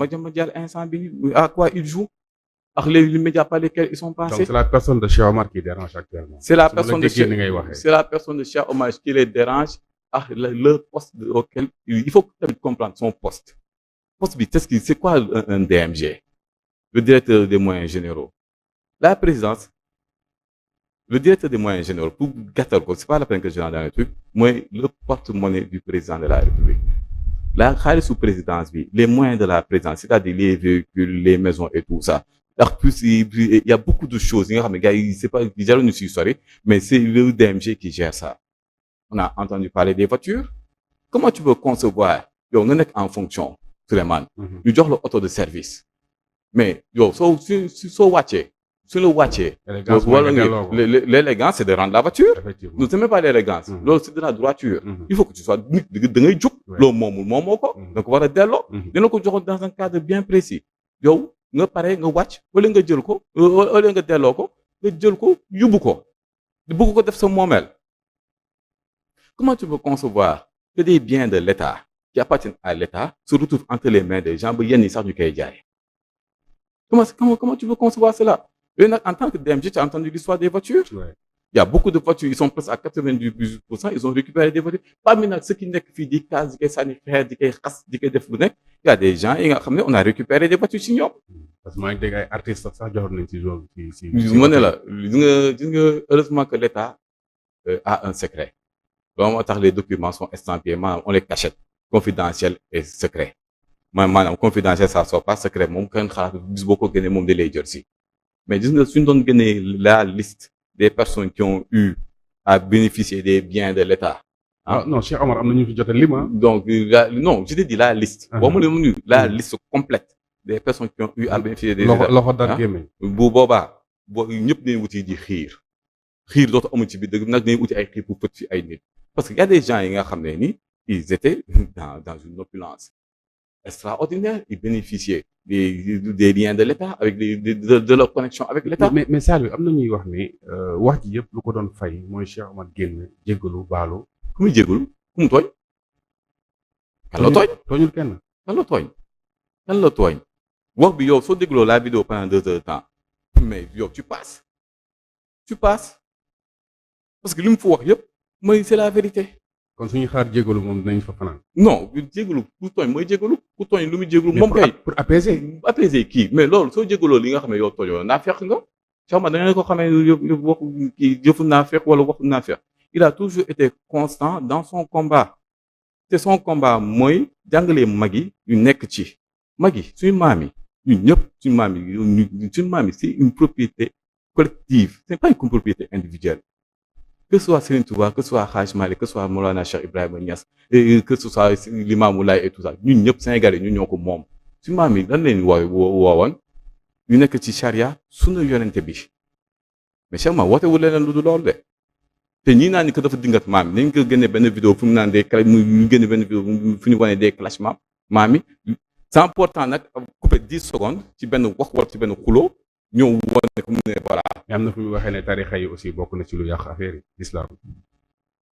Madiambal Diagne instant bi à quoi il joue ak les médias par lesquels ils sont passés. donc c'est la personne de Cheikh Omar qui dérange actuellement. C'est la personne de Cheikh Omar qui les dérange ak le poste auquel il faut tamit comprendre son poste bi c'est quoi un DMG, le directeur des moyens généraux. La présidence, le directeur des moyens généraux, pour gâter, c'est pas la peine que je rentre dans le truc, moi, le porte-monnaie du président de la République. La sous présidence, les moyens de la présidence, c'est-à-dire les véhicules, les maisons et tout ça. Alors, plus, il y a beaucoup de choses. C'est pas, mais c'est le DMG qui gère ça. On a entendu parler des voitures. Comment tu peux concevoir, on est en fonction, Suleiman, nous avons l'auto de service. Mais, sur le watché, l'élégance, c'est de rendre la voiture. Nous n'aimons pas l'élégance. C'est de la droiture. Il faut que tu sois donc voilà dans un cadre bien précis. Yo, nga paré nga watch wala nga jël ko wala nga délo ko nga jël ko yóbbu ko bëgg ko def sa momel. Comment tu peux concevoir que des biens de l'État qui appartiennent à l'État se retrouvent entre les mains des gens ba yenn sax ñu koy jaay? Comment tu peux concevoir cela? En tant que DMG, tu as entendu l'histoire des voitures? Ouais. Il y a beaucoup de voitures, ils sont presque à 98%, ils ont récupéré des voitures. Parmi ceux qui n'ont que des cases, des sanitaires, des casses, des il y a des gens, on a récupéré des voitures chez nous. Parce que moi, des artistes, ça, heureusement que l'État a un secret. Donc, les documents sont estampillés, on les cachette, confidentiels et secrets. Maintenant, confidentiel, ça ne sort pas secret. Mon cœur, beaucoup de gens de les jersey. Mais si on donne la liste des personnes qui ont eu à bénéficier des biens de l'État. Ah, non, Cheikh Omar, on a une donc, non, je te dis la liste. La liste complète des personnes qui ont eu à bénéficier des biens. Boba, ñëpp dañuy wuti di xiir dootu amu ci bi dëgg nag dañuy wuti ay xiir pour fët ci ay nit. Parce que y a des gens yi nga xam ne ni ils étaient dans une opulence extraordinaire, ils bénéficiaient des liens de l'État avec de leur connexion avec l'État. Mais ça, am na ñuy wax ne wax ji yëpp lu ko doon fay mooy Cheikh Omar génn jéggalu baalu. Ku muy jéggalu ku mu tooñ. Kan la tooñ tooñul kenn. Kan la tooñ wax bi yow soo dégloo la vidéo pendant 2 heures de temps mais yow tu passes parce que li mu fa wax yëpp mooy c'est la vérité. kon suñu xaar jégalu moom dinañ fa fanaan. non jégalu ku tooñ mooy jégalu ku tooñ lu muy jégalu moom kay. pour apaiser kii mais loolu soo jégaloo li nga xam ne yow tooñoo naa fekk nga. xaw ma da ngeen ko xamee waxu kii jëfu naa fekk wala waxu naa fekk. Il a toujours été constant dans son combat. C'est son combat mooy jàngalee mag yi yu nekk ci mag yi suñu maam yi ñun ñëpp suñu maam yi c'est une propriété collective c'est pas une propriété individuelle. Que ce soit Serigne Touba, que ce soit Hadj Malick, que ce soit Mawlana Cheikh Ibrahima Niass, que ce soit Limamou Laye et tout ça ñun ñëpp Sénégalais ñun ñoo ko moom suñu maam yi lan leen woowoon ñu nekk ci charia sunu yonente bi mais Cheikh ma woote wu leneen lu dul loolu de te ñii naa ni que dafa dingat maam yi nañ ko génne benn vidéo fu mu naan des ñu génne benn vidéo fu ñu wane des clash maam yi c'est important nag coupé 10 secondes ci benn wax wala ci benn xuloo ñëw wane ko mu ne voilà. mais am na fu mu waxee ne tarixa yi aussi bokk na ci lu yàq affaire yi islam.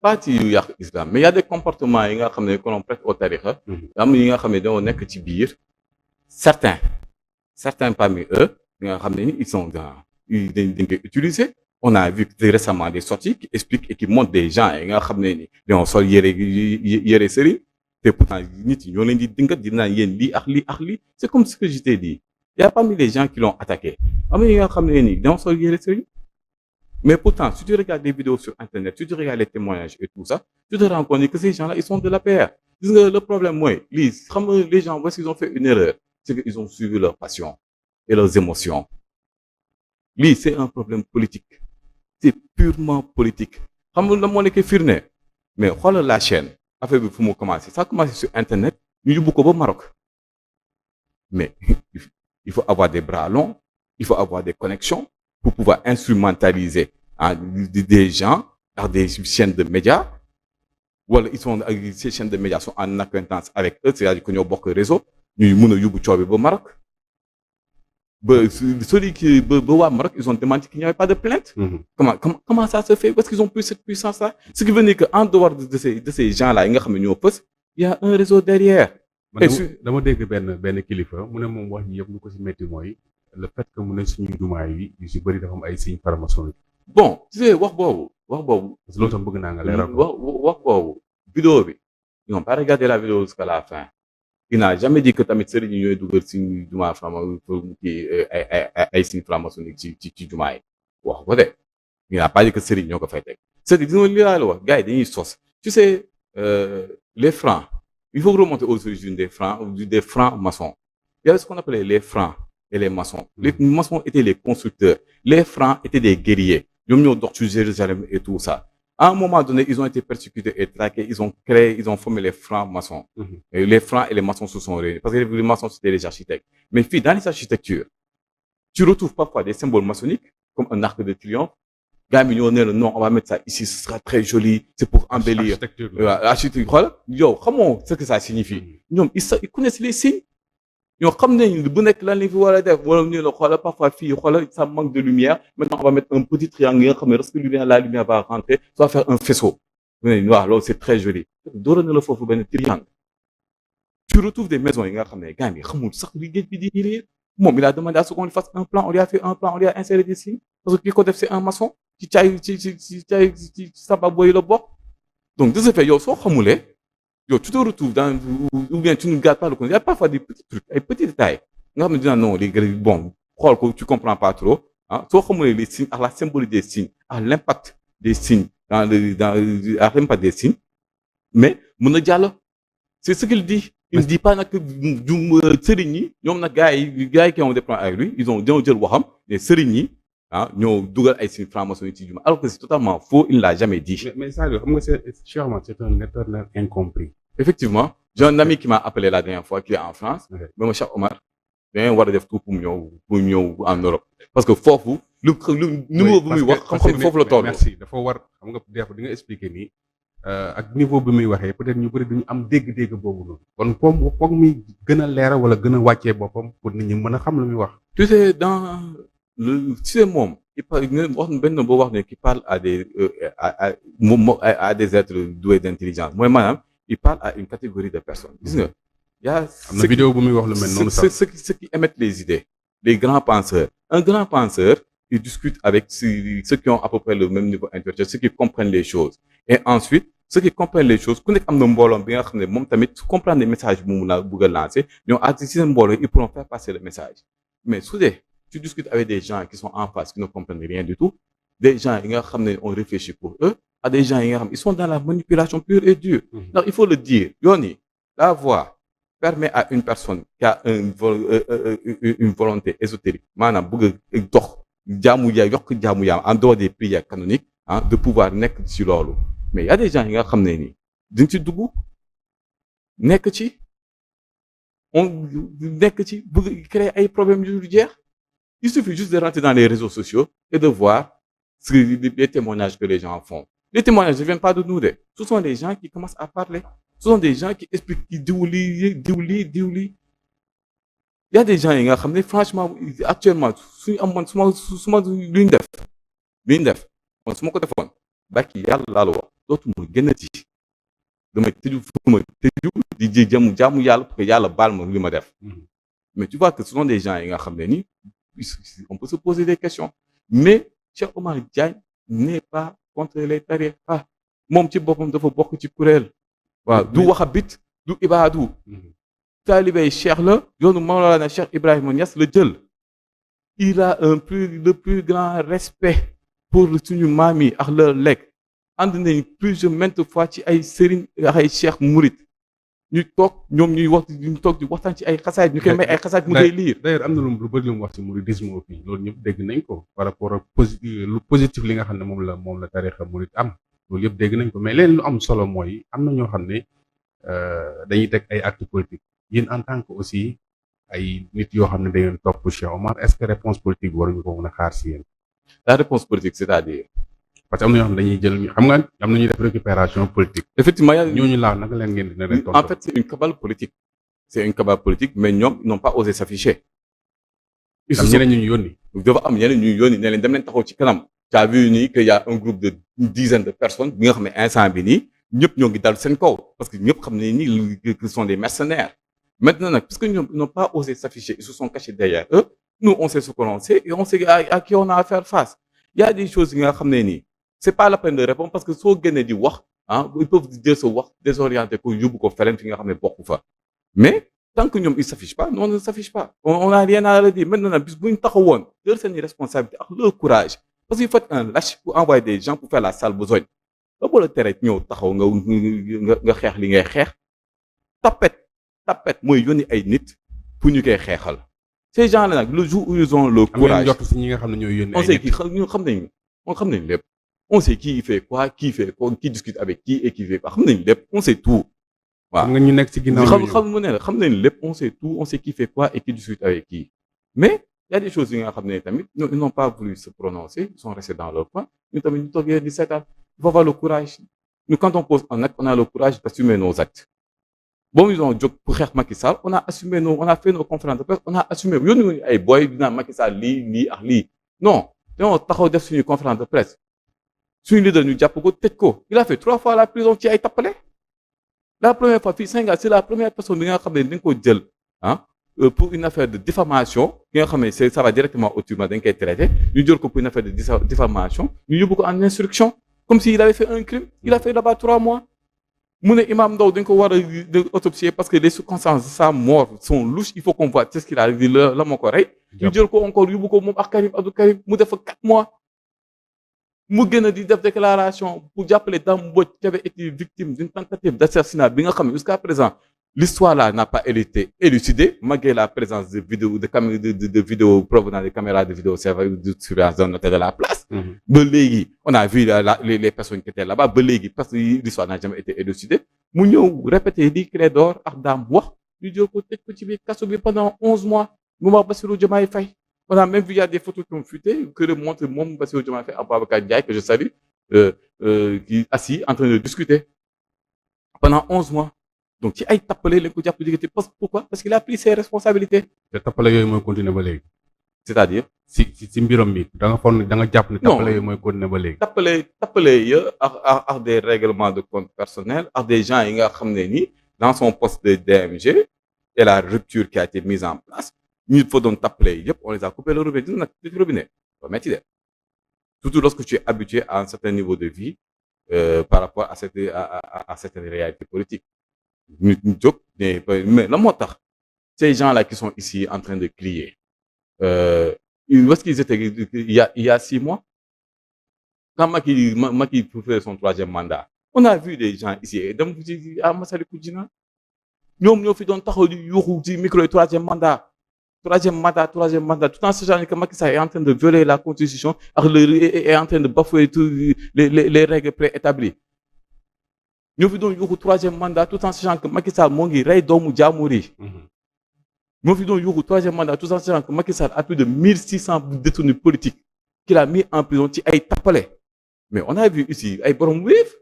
pas ci yu yàq islam mais y a des comportements yi nga xam ne que l'on prête au tarixa. am yi nga xam ne dañoo nekk ci biir certains parmi eux yi nga xam ne ni ils sont dañ koy utiliser. On a vu récemment des sorties qui expliquent et qui montrent des gens yi nga xam ne ni dañoo sol yére sëriñ te pourtant nit yi ñoo leen di dingat di naan yéen lii ak lii c'est comme ce que je t'ai dit. Il y a parmi les gens qui l'ont attaqué. Mais pourtant, si tu regardes des vidéos sur Internet, si tu regardes les témoignages et tout ça, tu te rends compte que ces gens-là, ils sont de la paix. Le problème, moi, les gens, voici qu'ils ont fait une erreur. C'est qu'ils ont suivi leur passion et leurs émotions. C'est un problème politique. C'est purement politique. Mais regarde la chaîne. Ça a commencé sur Internet. Nous avons beaucoup au Maroc. Mais il faut avoir des bras longs, il faut avoir des connexions pour pouvoir instrumentaliser des gens par des chaînes de médias. Voilà, ces chaînes de médias sont en acquaintance avec eux, c'est-à-dire que nous avons beaucoup de réseaux. Nous avons au Maroc. Celui qui est au Maroc, ils ont demandé qu'il n'y avait pas de plainte. Comment ça se fait? Parce qu'ils ont plus cette puissance-là. Ce qui veut dire qu'en dehors de ces gens-là, il y a un réseau derrière. man dama dégg benn kilifa mu ne moom wax ji yëpp lu ko ci métti mooy le fait que mu ne suñuy jumaa yi yu ci bëri dafa am ay signes francs-maçonniques. bon tu sais wax boobu. parce que loolu tam bëgg naa nga leeral ko. wax boobu vidéo bi ils n'ont pas regardé la vidéo jusqu'à la fin. il n'a jamais dit que tamit sëriñ yi ñooy dugal signe jumaa ay signes francs-maçonniques ci jumaa yi wax ko de. il n'a pas dit que sëriñ ñoo ko fay teg. c'est-à-dire dina li laa la wax gars yi dañuy sos. tu sais les francs il faut remonter aux origines des francs-maçons. Il y avait ce qu'on appelait les francs et les maçons. Les maçons étaient les constructeurs. Les francs étaient des guerriers. Ñoom ñoo dox ci Jérusalem et tout ça. À un moment donné, ils ont été persécutés et traqués. Ils ont formé les francs-maçons. Et les francs et les maçons se sont réunis. Parce que les maçons, c'était les architectes. Mais dans les architectures, tu retrouves parfois des symboles maçonniques, comme un arc de triomphe. Gars, non, on va mettre ça ici, ce sera très joli, c'est pour embellir. Architecture. Yo, comment ce que ça signifie? Ils connaissent les signes. Ils connaissent bu nekk lan li fi war a def wala ñu la xoolal parfois fii xoolal ça manque de lumière. Maintenant, on va mettre un petit triangle nga xam ne lorsque la lumière va rentrer, ça va faire un faisceau. Waaw, loolu c'est très joli. Doora na la foofu benn triangle. Tu retrouves des maisons yi nga xam ne gars yi xamul sax li géej bi di lire. Moom il a demandé à ce qu'on lui fasse un plan, on lui a fait un plan, on lui a inséré des signes. Parce que ki ko def c'est un maçon. ci sabab booy la bokk. Donc de ce fait yow soo xamulee yow tu te retrouves dans ou bien tu ne gardes pas le compte. Il y a parfois des petits trucs ay petits détails nga xam ne dina non les bon xool ko tu comprends pas trop ah soo xamulee les signes ak la symbolique des signes ak l'impact des signes dans l'impact des signes mais mën na jàll. C'est ce qu'il dit. Il ne dit pas nag sëriñ yi ñoom nag gars yi qui ont des plans avec lui ils ont jël waxam les sëriñ yi ah ñoo dugal ay signes francs-maçonniques ci juma alors que c'est totalement faux, il ne l'a jamais dit. mais ça xam nga c'est un éternel incompris. Effectivement, j'ai un ami qui m'a appelé la dernière fois qui est en France. Mais mon cher Omar, dañu war a def tout pour ñëw en Europe. Parce que foofu lu niveau bi muy wax xam-xam foofu la toll. merci dafa war xam nga des fois di nga expliquer nii ak niveau bi muy waxee peut-être ñu bëri duñu am dégg-dégg boobu noonu. kon foog muy gën a leeral wala gën a wàccee boppam pour nit ñi mën a xam lu muy wax. Tu sais moom il parle wax benn boo wax ne qui parle à des êtres doués d'intelligence mooy maanaam il parle à une catégorie de personnes. Gis nga y a am na vidéo bu muy wax lu mel noonu sax ceux qui émettent les idées, les grands penseurs. Un grand penseur il discute avec ceux qui ont à peu près le même niveau intellectuel, ceux qui comprennent les choses. Et ensuite ceux qui comprennent les choses ku nekk am na mbooloom bi nga xam ne moom tamit su comprendre les messages bu mu la bëgg a lancer ñoo ak ci seen mbooloo ils pourront faire passer le message. Mais su dee tu discutes avec des gens qui sont en face qui ne comprennent rien du tout, des gens yi nga xam ne on réfléchit pour eux, à des gens yi nga xam ils sont dans la manipulation pure et dure. Donc il faut le dire yooni la voix permet à une personne qui a une volonté ésotérique maanaam bëgg a dox yokk jaamu yaam en dehors des prières canoniques de pouvoir nekk ci loolu. Mais il y a des gens yi nga xam ne nii duñ ci dugg nekk ci bëgg créer ay problèmes yu jeex. Il suffit juste de rentrer dans les réseaux sociaux et de voir les témoignages que les gens font. Les témoignages ne viennent pas de nous. Ce sont des gens qui commencent à parler. Ce sont des gens qui expliquent, qui diwli. Il y a des gens qui, franchement, actuellement, si je l'une def, su ma ko defoon bàkki yàlla laa la wax dootuma gënati damay tëju di jaamu yàlla pour que yàlla baal ma li ma def. Mais tu vois que ce sont des gens yi nga xam ne ni on peut se poser des questions. Mais Cheikh Omar Diagne n'est pas contre les tariqa. Moom ci boppam dafa bokk ci kuréel. waaw du waxabit du ibaadu. Taalibey Cheikh la yoonu Mawlana Cheikh Ibrahima Niass la jël. Il a le plus grand respect pour suñu maam yi ak leur lekk. ànd nañ plusieurs maintes fois ci ay sëriñ ak ay cheikh murit ñu toog ñoom ñuy toog di waxtaan ci ay xasaay ñu koy may ay xasaay mu koy lire. D'ailleurs am na lu bëri lu mu wax ci mouridisme fii loolu ñëpp dégg nañ ko par rapport ak lu positif li nga xam ne moom la tarixa murit am loolu yëpp dégg nañ ko mais leen lu am solo mooy am na ñoo xam ne dañuy teg ay actes politiques yéen en tant que aussi ay nit yoo xam ne da ngeen topp Cheikh Omar est-ce que réponse politique waruñu ko mën a xaar si yéen. La réponse politique c'est-à-dire. parce que am na ñoo xam ne dañuy jël xam nga am na ñuy def récupération politique. Effectivement ñooñu laaw naka leen ngeen dina leen tontu. En fait c'est une cabale politique. C'est une cabale politique mais ñoom n'ont pas osé s'afficher. am ñeneen ñu yónni. dafa am ñeneen ñu yónni ne leen dem leen taxaw ci kanam. tu as vu nii que y a un groupe de une dizaine de personnes bi nga xam ne instant bi nii ñëpp ñoo ngi dal seen kaw parce que ñëpp xam ne nii ce sont des mercenaires. Maintenant nag parce que ñoom ils n'ont pas osé s'afficher, ils se sont cachés derrière eux. Nous on sait ce que l'on sait et on sait à qui on a à faire face. Il y a des choses yi nga xam ne nii c'est pas la peine de répondre parce que soo génnee di wax ils peuvent dire sa wax désorienter ko yóbbu ko feneen fi nga xam ne bokku fa. Mais tant que ñoom ils s'affichent pas, nous on ne s'affiche pas. On a rien à redire. Maintenant nag bis bu ñu taxawoon jël seen responsabilité ak leur courage parce qu'il faut être un lâche pour envoyer des gens pour faire la sale besogne. ba boo la tere ñëw taxaw nga xeex li ngay xeex tapet mooy yónni ay nit pour ñu koy xeexal. Ces gens-là nag le jour où ils ont le courage. am si ñi nga xam ne ñooy yónni ay nit. On sait qui xam nañ lépp. On sait qui fait quoi, qui discute avec qui et qui fait quoi. Xam nañ lépp, on sait tout. waaw xam nga ñu nekk ci ginnaaw xam nañ lépp, on sait tout, on sait qui fait quoi et qui discute avec qui. Mais il y a des choses yi nga xam ne tamit ils n'ont pas voulu se prononcer, ils sont restés dans leur coin. Ñu tamit ñu toog di seetaan. Il faut avoir le courage. Nous quand on pose un acte, on a le courage d'assumer nos actes. Bon, ils ont jóg pour xeex Macky Sall, on a fait nos conférences de presse, on a assumé. Yónni ay boy dina Macky Sall lii ak lii. Non, dañoo taxaw def suñu conférence de presse. Suñu leader ñu jàpp ko tëj ko. Il a fait 3 fois la prison ci ay tappale. La première fois fii Sénégal c'est la première personne bi nga xam ne dañ ko jël pour une affaire de diffamation ki nga xam ne ça va directement au tribunal dañ koy traité ñu jël ko pour une affaire de diffamation ñu yóbbu ko en instruction comme s'il avait fait un crime. Il a fait là-bas 3 mois. mu ne Imam Ndao dañ ko war a autopsier parce que les circonstances de sa mort sont louches, il faut qu'on voit ce qu'il a dit la moo ko rey. ñu jël ko encore yóbbu ko moom ak Karim Abdou Karim mu def fa 4 mois. mu gën a di def déclaration pour jàppale Dame Mbodj qui avait été victime d'une tentative d'assassinat bi nga xam ne jusqu'à présent l'histoire là n'a pas été élucidée malgré la présence de vidéos provenant des caméras de vidéosurveillance d'un hôtel de la place. ba léegi on a vu les personnes qui étaient là-bas ba léegi parce que l'histoire n'a jamais été élucidée mu ñëw répéter li Clédor ak Dame wax ñu jël ko tëj ko ci biir kaso bi pendant 11 mois mu wax Bassirou Diomaye Faye. On a même vu il y a des photos qui ont fuité que le montre moom Bassirou Diomaye Faye Ababacar Ndiaye que je salue qui assis en train de discuter pendant 11 mois. Donc ci ay tappale lañ ko jàpp diggante pourquoi parce qu'il a pris ses responsabilités. te tappale yooyu mooy continuer ba léegi. C'est-à-dire. si mbiram mi da nga jàpp ne tappale yooyu mooy continuer ba léegi. tappale ya ak des règlements de compte personnel ak des gens yi nga xam ne ni dans son poste de DMG et la rupture qui a été mise en place ñu fa doon tappale yëpp on les a coupé le robinet dina nag ci robinet ba metti de surtout lorsque tu es habitué à un certain niveau de vie par rapport à certaines réalités politiques. ñu jóg mais la moo tax ces gens-là qui sont ici en train de crier où est-ce qu'ils étaient il y a 6 mois quand Macky faisait son 3e mandat on a vu des gens ici dem ci à Massalikul Jinaan ñoom ñoo fi doon taxaw di yuuxu ci micro yi 3e mandat tout en sachant que Macky Sall est en train de violer la constitution est en train de bafouer tous les règles préétablies. ñoo fi doon yuuxu 3e mandat tout en sachant que Macky Sall moo ngi rey doomu jaamur yi. ñoo fi doon yuuxu 3e mandat tout en sachant que Macky Sall a plus de 1600 détenus politiques qu'il a mis en prison ci ay tappale. Mais on a vu ici ay borom wéef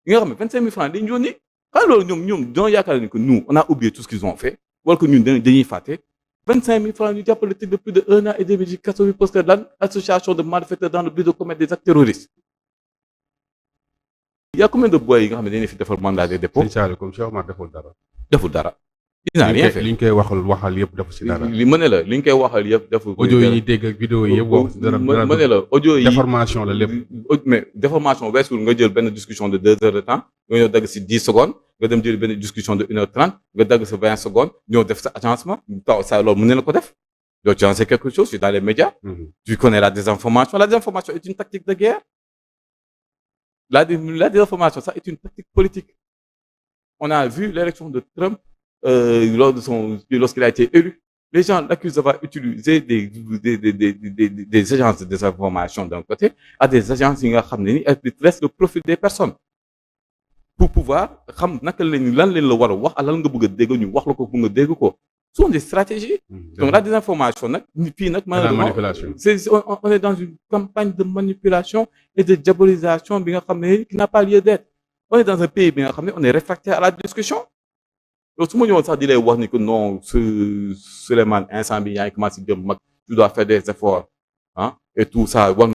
yi nga xam ne 25 000 francs dañu yónni xam loolu ñoom dañoo yaakaar ni que nous on a oublié tout ce qu'ils ont fait wala que ñun dañuy fàtte 25 000 francs ñu jàppale tëj de plus de 1 an et demi ci kaso bi parce que lan association de malfaiteurs dans le but de commettre des actes terroristes. Il y a combien de boy yi nga xam ne dañuy fi defal mandat de dépôt. comme Cheikh Omar deful dara. il n'a rien fait li ñu koy waxal yëpp defu si dara. li ma ne la li ñu koy waxal yëpp defu. audio yi ñuy dégg ak vidéo yi yëpp wax si dara. ma ne la audio yi déformation la lépp. mais déformation weesul nga jël benn discussion de 2 heures de temps nga ñëw dagg si 10 secondes nga dem jël benn discussion de 1h30 nga dagg si 20 secondes ñëw def sa agencement taw ça loolu mën na la ko def. yow tu en sais quelque chose, tu es dans les médias, tu connais la désinformation. La désinformation est une tactique de guerre. La désinformation, ça est une tactique politique. On a vu l'élection de Trump lorsqu'il a été élu. Les gens l'accusent d'avoir utilisé des agences de désinformation d'un côté à des agences qui laissent le profil des personnes. Pour pouvoir xam naka lan leen la war a wax lan nga bëgg a dégg ñu wax la ko bu nga dégg ko. Ce sont des stratégies. Donc la désinformation nag fii nag on est dans une campagne de manipulation et de diabolisation bi nga xam ne qui n'a pas lieu d'être. On est dans un pays bi nga xam ne on est réfractaire à la discussion. Donc su ma ñëwoon sax di lay wax ni que non Souleymane instant bi yaa ngi commencé jëm mag tu dois faire des efforts et tout ça